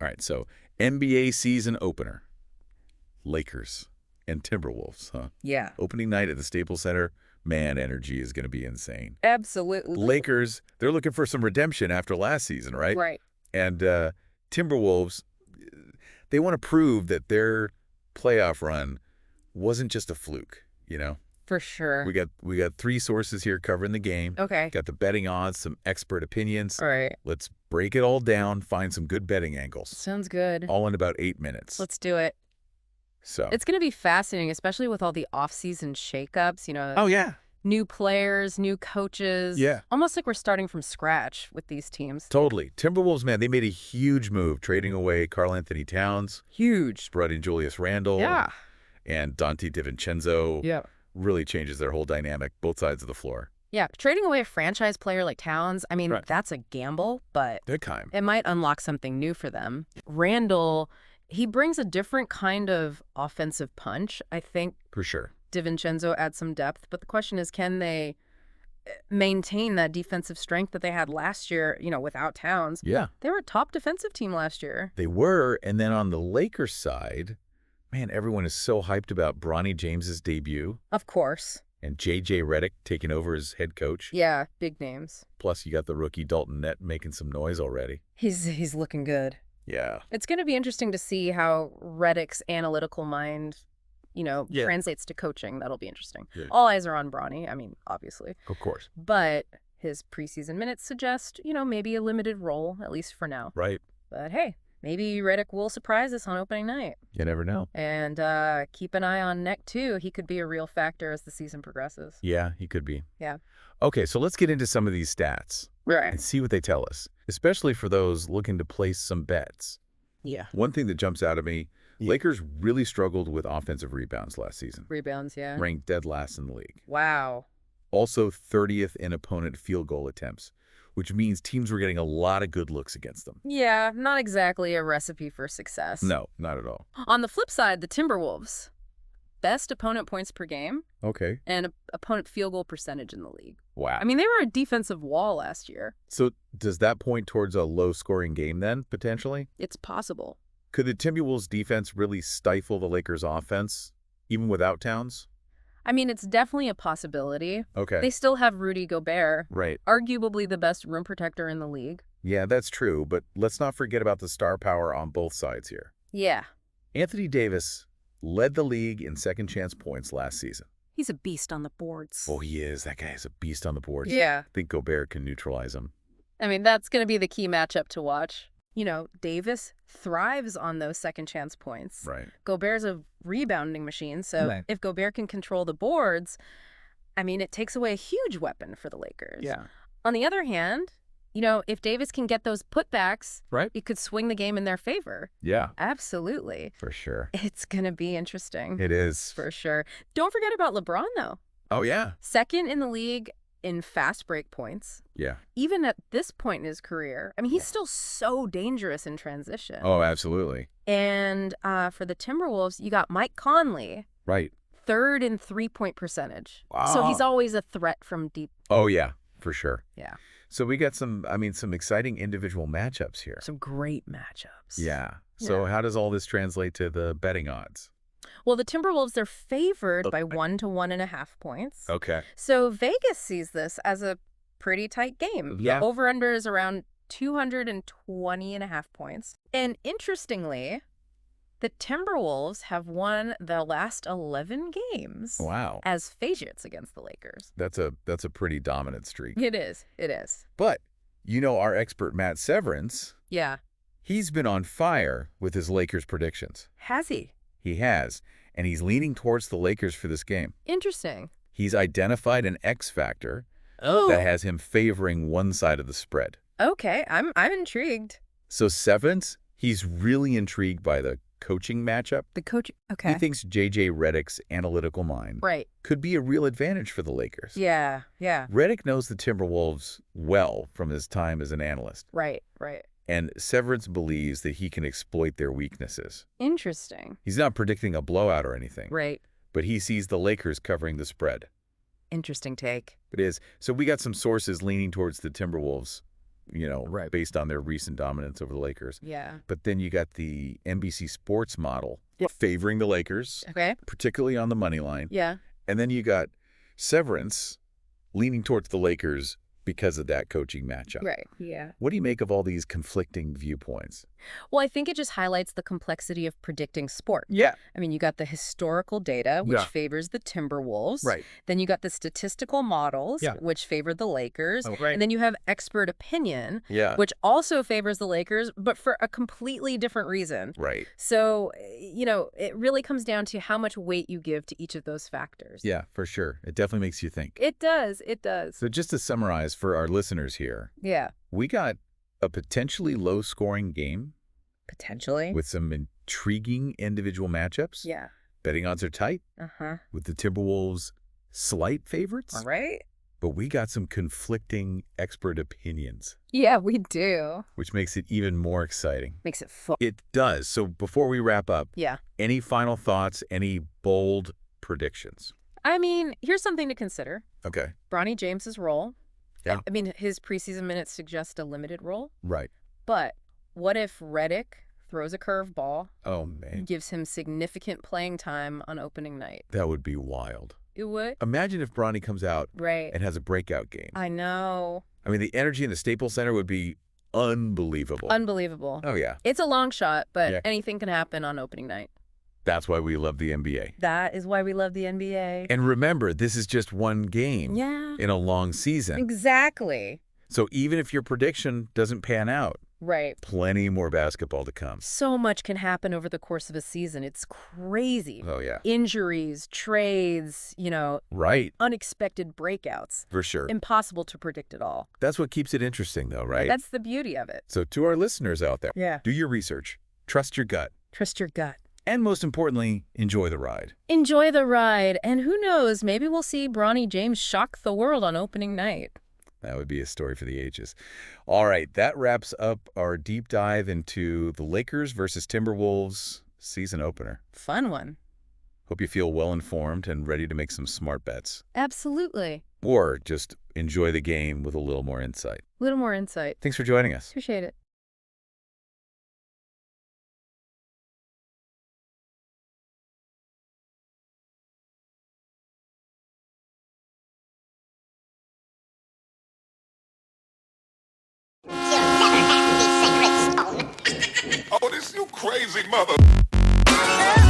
All right, so NBA season opener. Lakers and Timberwolves, huh? Yeah. Opening night at the Staples Center. Man, energy is going to be insane. Absolutely. Lakers, they're looking for some redemption after last season, right? Right. And Timberwolves, they want to prove that their playoff run wasn't just a fluke, you know? For sure. We got three sources here covering the game. Okay. Got the betting odds, some expert opinions. All right. Let's break it all down, find some good betting angles. Sounds good. All in about 8 minutes. Let's do it. So. It's going to be fascinating, especially with all the off-season shakeups, you know. Oh, yeah. New players, new coaches. Yeah. Almost like we're starting from scratch with these teams. Totally. Timberwolves, man, they made a huge move trading away Karl Anthony Towns. Huge. Brought in Julius Randle. Yeah. And Dante DiVincenzo. Yeah. Really changes their whole dynamic, both sides of the floor. Yeah. Trading away a franchise player like Towns, I mean, that's a gamble, but Big time. it might unlock something new for them. Randle, he brings a different kind of offensive punch, I think. For sure. DiVincenzo adds some depth, but the question is, can they maintain that defensive strength that they had last year, you know, without Towns? Yeah. They were a top defensive team last year. They were, and then on the Lakers side, man, everyone is so hyped about Bronny James's debut. Of course. And J.J. Redick taking over as head coach. Yeah, big names. Plus, you got the rookie Dalton Nett making some noise already. He's looking good. Yeah. It's going to be interesting to see how Redick's analytical mind, you know, translates to coaching. That'll be interesting. Yeah. All eyes are on Bronny, I mean, obviously. Of course. But his preseason minutes suggest, you know, maybe a limited role, at least for now. Right. But hey, maybe Redick will surprise us on opening night. You never know. And keep an eye on Neck, too. He could be a real factor as the season progresses. Yeah, he could be. Yeah. Okay, so let's get into some of these stats. Right. And see what they tell us, especially for those looking to place some bets. Yeah. One thing that jumps out at me, Lakers really struggled with offensive rebounds last season. Rebounds, yeah. Ranked dead last in the league. Wow. Also 30th in opponent field goal attempts, which means teams were getting a lot of good looks against them. Yeah, not exactly a recipe for success. No, not at all. On the flip side, the Timberwolves, best opponent points per game. Okay. And opponent field goal percentage in the league. Wow. I mean, they were a defensive wall last year. So does that point towards a low-scoring game then, potentially? It's possible. Could the Timberwolves defense really stifle the Lakers offense, even without Towns? I mean, it's definitely a possibility. Okay. They still have Rudy Gobert. Right. Arguably the best rim protector in the league. Yeah, that's true, but let's not forget about the star power on both sides here. Yeah. Anthony Davis led the league in second chance points last season. He's a beast on the boards. Oh, he is. That guy is a beast on the boards. Yeah. I think Gobert can neutralize him. I mean, that's going to be the key matchup to watch. You know, Davis thrives on those second chance points. Right. Gobert's a rebounding machine, so if Gobert can control the boards, I mean, it takes away a huge weapon for the Lakers. Yeah. On the other hand, you know, if Davis can get those putbacks, right, it could swing the game in their favor. Yeah. Absolutely. For sure. It's going to be interesting. It is. For sure. Don't forget about LeBron, though. Oh, yeah. Second in the league in fast break points. Yeah. Even at this point in his career. I mean, he's still so dangerous in transition. Oh, absolutely. And for the Timberwolves, you got Mike Conley. Right. Third in three-point percentage. Wow. So he's always a threat from deep. Oh, yeah, for sure. Yeah. So we got some exciting individual matchups here. Some great matchups. Yeah. So how does all this translate to the betting odds? Well, the Timberwolves, they're favored by 1 to 1.5 points. Okay. So Vegas sees this as a pretty tight game. Yeah. The over-under is around 220.5 points. And interestingly, the Timberwolves have won the last 11 games. Wow. As favorites against the Lakers. That's a pretty dominant streak. It is. It is. But, you know, our expert Matt Severance. Yeah. He's been on fire with his Lakers predictions. Has he? He has. And he's leaning towards the Lakers for this game. Interesting. He's identified an X factor that has him favoring one side of the spread. Okay. I'm intrigued. So Severance, he's really intrigued by the coaching matchup. The coach, okay. He thinks J.J. Redick's analytical mind could be a real advantage for the Lakers. Yeah, yeah. Redick knows the Timberwolves well from his time as an analyst. Right, right. And Severance believes that he can exploit their weaknesses. Interesting. He's not predicting a blowout or anything. Right. But he sees the Lakers covering the spread. Interesting take. It is. So we got some sources leaning towards the Timberwolves. right, based on their recent dominance over the Lakers. Yeah. But then you got the NBC Sports model favoring the Lakers, Okay. particularly on the money line. Yeah. And then you got Severance leaning towards the Lakers because of that coaching matchup. Right. Yeah. What do you make of all these conflicting viewpoints? Well, I think it just highlights the complexity of predicting sport. Yeah. I mean, you got the historical data, which Yeah. favors the Timberwolves. Right. Then you got the statistical models, Yeah. which favor the Lakers. Oh, right. And then you have expert opinion, Yeah. which also favors the Lakers, but for a completely different reason. Right. So, it really comes down to how much weight you give to each of those factors. Yeah, for sure. It definitely makes you think. It does. It does. So just to summarize for our listeners here, Yeah. we got a potentially low-scoring game Potentially. with some intriguing individual matchups. Yeah. Betting odds are tight, Uh-huh. with the Timberwolves slight favorites. All right. But we got some conflicting expert opinions, Yeah, we do. which makes it even more exciting. Makes it fun. It does. So before we wrap up, Yeah. any final thoughts, any bold predictions? I mean, here's something to consider. Okay. Bronny James's role. Yeah. I mean, his preseason minutes suggest a limited role. Right. But what if Redick throws a curveball, Oh, man. gives him significant playing time on opening night? That would be wild. It would. Imagine if Bronny comes out Right. and has a breakout game. I know. I mean, the energy in the Staples Center would be unbelievable. Unbelievable. Oh, yeah. It's a long shot, but Yeah. anything can happen on opening night. That's why we love the NBA. That is why we love the NBA. And remember, this is just one game Yeah. in a long season. Exactly. So even if your prediction doesn't pan out, Right. plenty more basketball to come. So much can happen over the course of a season. It's crazy. Oh, yeah. Injuries, trades, Right. unexpected breakouts. For sure. Impossible to predict at all. That's what keeps it interesting, though, right? That's the beauty of it. So to our listeners out there, Yeah. do your research, trust your gut, Trust your gut. and most importantly, enjoy the ride. Enjoy the ride. And who knows, maybe we'll see Bronny James shock the world on opening night. That would be a story for the ages. All right, that wraps up our deep dive into the Lakers versus Timberwolves season opener. Fun one. Hope you feel well-informed and ready to make some smart bets. Absolutely. Or just enjoy the game with a little more insight. A little more insight. Thanks for joining us. Appreciate it. You'll never have the sacred stone. Oh, this you crazy mother.